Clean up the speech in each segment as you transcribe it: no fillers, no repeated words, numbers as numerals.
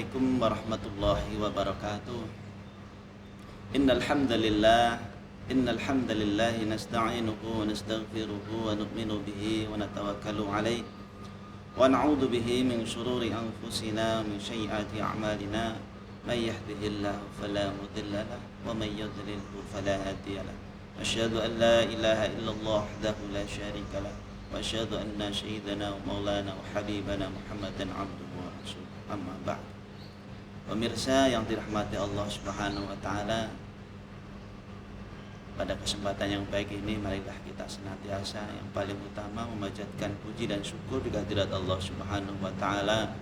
Assalamualaikum warahmatullahi wabarakatuh. Innal hamdalillah nasta'inuhu wa nastaghfiruhu wa nu'minu bihi wa natawakkalu 'alaihi wa na'udzu bihi min shururi anfusina min sayyiati a'malina may yahdihillahu fala mudilla lahu wa may yudlilhu fala hadiya lahu. Asyhadu an la ilaha illallah wahdahu la syarika lahu wa asyhadu anna sayyidana wa maulana wa habibana Muhammadan 'abduhu wa rasuluh. Amma ba'd. Pemirsa yang dirahmati Allah Subhanahu wa taala, pada kesempatan yang baik ini marilah kita senantiasa yang paling utama memanjatkan puji dan syukur kehadirat Allah Subhanahu wa taala,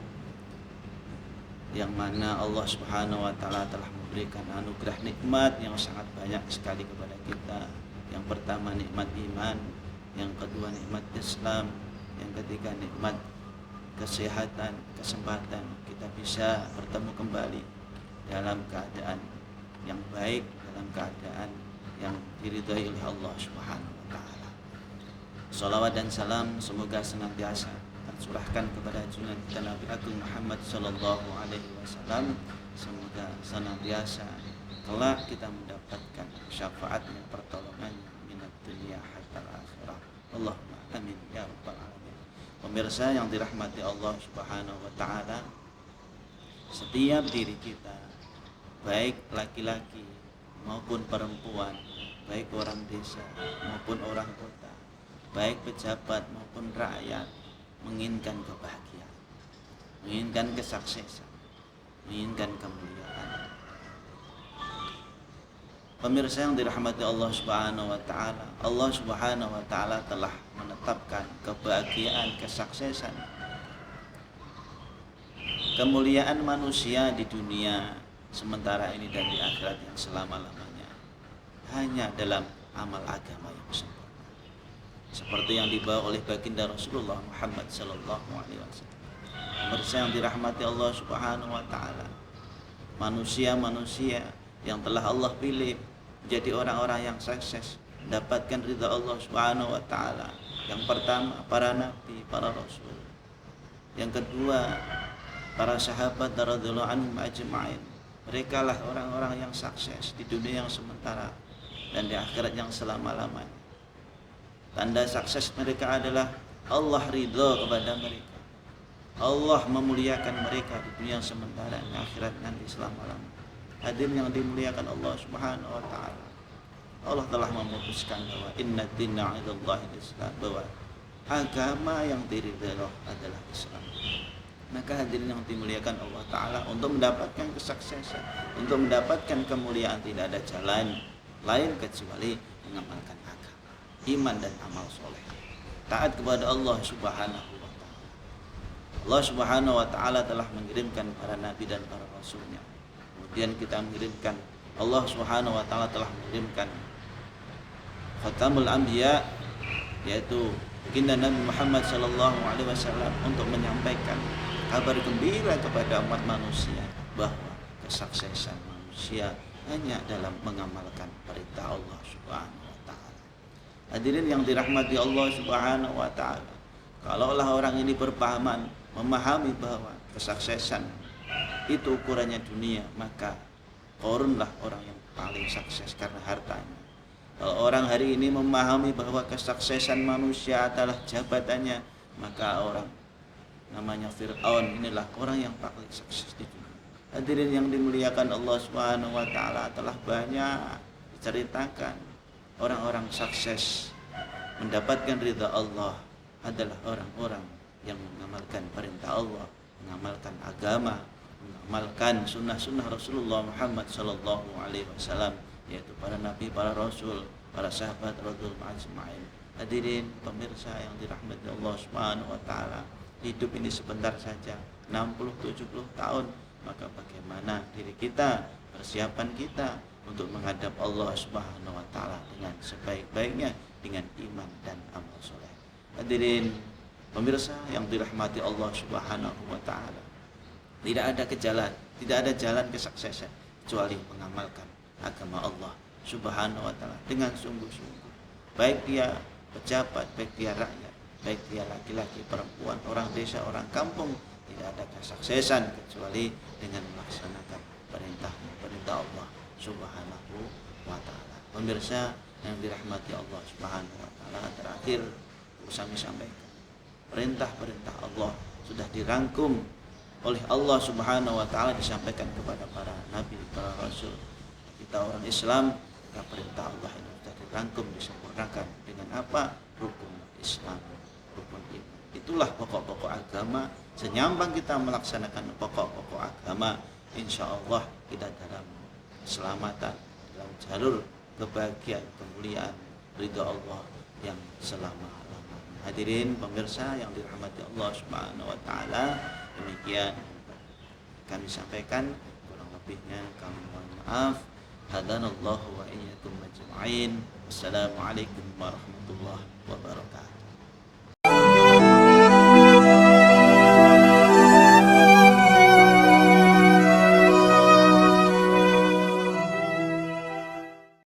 yang mana Allah Subhanahu wa taala telah memberikan anugerah nikmat yang sangat banyak sekali kepada kita. Yang pertama nikmat iman, yang kedua nikmat Islam, yang ketiga nikmat kesehatan, kesempatan kita bisa bertemu kembali dalam keadaan yang baik, dalam keadaan yang diridhai oleh Allah Subhanahu wa taala. Shalawat dan salam semoga senantiasa tercurahkan kepada junjungan kita Nabi Agung Muhammad sallallahu alaihi wasallam. Semoga senantiasa kelak kita mendapatkan syafaatnya, pertolongannya minat dunia hatta akhirah. Allahumma amin ya rabbal alamin. Pemirsa yang dirahmati Allah Subhanahu wa taala, setiap diri kita, baik laki-laki maupun perempuan, baik orang desa maupun orang kota, baik pejabat maupun rakyat, menginginkan kebahagiaan, menginginkan kesuksesan, menginginkan kemuliaan. Pemirsa yang dirahmati Allah Subhanahu wa taala, Allah Subhanahu wa taala telah menetapkan kebahagiaan, kesuksesan, kemuliaan manusia di dunia sementara ini dan di akhirat yang selama-lamanya hanya dalam amal agama yang sempurna, seperti yang dibawa oleh baginda Rasulullah Muhammad sallallahu alaihi wasallam. Pemirsa yang dirahmati Allah Subhanahu wa taala, manusia-manusia yang telah Allah pilih menjadi orang-orang yang sukses, mendapatkan ridha Allah Subhanahu wa taala. Yang pertama para nabi, para rasul. Yang kedua para sahabat radhiyallahu anhum ajma'in. Mereka lah orang-orang yang sukses di dunia yang sementara dan di akhirat yang selama-lamanya. Tanda sukses mereka adalah Allah ridha kepada mereka, Allah memuliakan mereka di dunia yang sementara dan akhirat nanti selama-lamanya. Hadirin yang dimuliakan Allah Subhanahu wa taala, Allah telah memutuskan bahwa inna dina 'indallahi Islam, bahwa agama yang diridhai adalah Islam. Maka hadirin yang dimuliakan Allah taala, untuk mendapatkan kesuksesan, untuk mendapatkan kemuliaan, tidak ada jalan lain kecuali mengamalkan agama, iman dan amal soleh, taat kepada Allah Subhanahu wa taala. Allah Subhanahu wa taala telah mengirimkan para nabi dan para rasulnya. Kemudian kita mengirimkan, Allah Subhanahu wa taala telah mengirimkan Khatamul Anbiya, yaitu baginda Nabi Muhammad sallallahu alaihi wasallam, untuk menyampaikan kabar gembira kepada umat manusia bahwa kesuksesan manusia hanya dalam mengamalkan perintah Allah Subhanahu wa taala. Hadirin yang dirahmati Allah Subhanahu wa taala, kalaulah orang ini berpahaman, memahami bahwa kesuksesan itu ukurannya dunia, maka Qarunlah orang yang paling sukses karena hartanya. Kalau orang hari ini memahami bahwa kesuksesan manusia adalah jabatannya, maka orang namanya Fir'aun inilah orang yang paling sukses di dunia. Hadirin yang dimuliakan Allah Subhanahu wa taala, telah banyak diceritakan orang-orang sukses mendapatkan ridha Allah adalah orang-orang yang mengamalkan perintah Allah, mengamalkan agama, mengamalkan sunnah-sunnah Rasulullah Muhammad sallallahu alaihi wasallam, yaitu para nabi, para rasul, para sahabat radhiyallahu ajma'in. Hadirin pemirsa yang dirahmati Allah Subhanahu wa taala, hidup ini sebentar saja, 60-70 tahun, maka bagaimana diri kita, persiapan kita untuk menghadap Allah Subhanahu wa taala dengan sebaik-baiknya, dengan iman dan amal soleh. Hadirin pemirsa yang dirahmati Allah Subhanahu wa taala, tidak ada jalan kesuksesan kecuali mengamalkan agama Allah Subhanahu wa taala dengan sungguh-sungguh. Baik dia pejabat, baik dia rakyat, baik dia laki-laki, perempuan, orang desa, orang kampung, Tidak ada kesuksesan kecuali dengan melaksanakan perintah Allah Subhanahu wa taala. Pemirsa yang dirahmati Allah Subhanahu wa taala, terakhir kami sampaikan, perintah-perintah Allah sudah dirangkum oleh Allah Subhanahu wa taala, disampaikan kepada para nabi, para rasul. Kita orang Islam, maka perintah Allah itu sudah dirangkum, disempurnakan dengan apa? Rukun Islam, rukun iman. Itulah pokok-pokok agama. Senyambang kita melaksanakan pokok-pokok agama, insya Allah kita dalam keselamatan, dalam jalur kebahagiaan, kemuliaan, ridha Allah yang selama-lamanya. Hadirin pemirsa yang dirahmati Allah Subhanahu wa taala, demikian kami sampaikan, kurang lebihnya kami mohon maaf. Hadanallahu wa iyyakum ajma'in. Wassalamualaikum warahmatullahi wabarakatuh.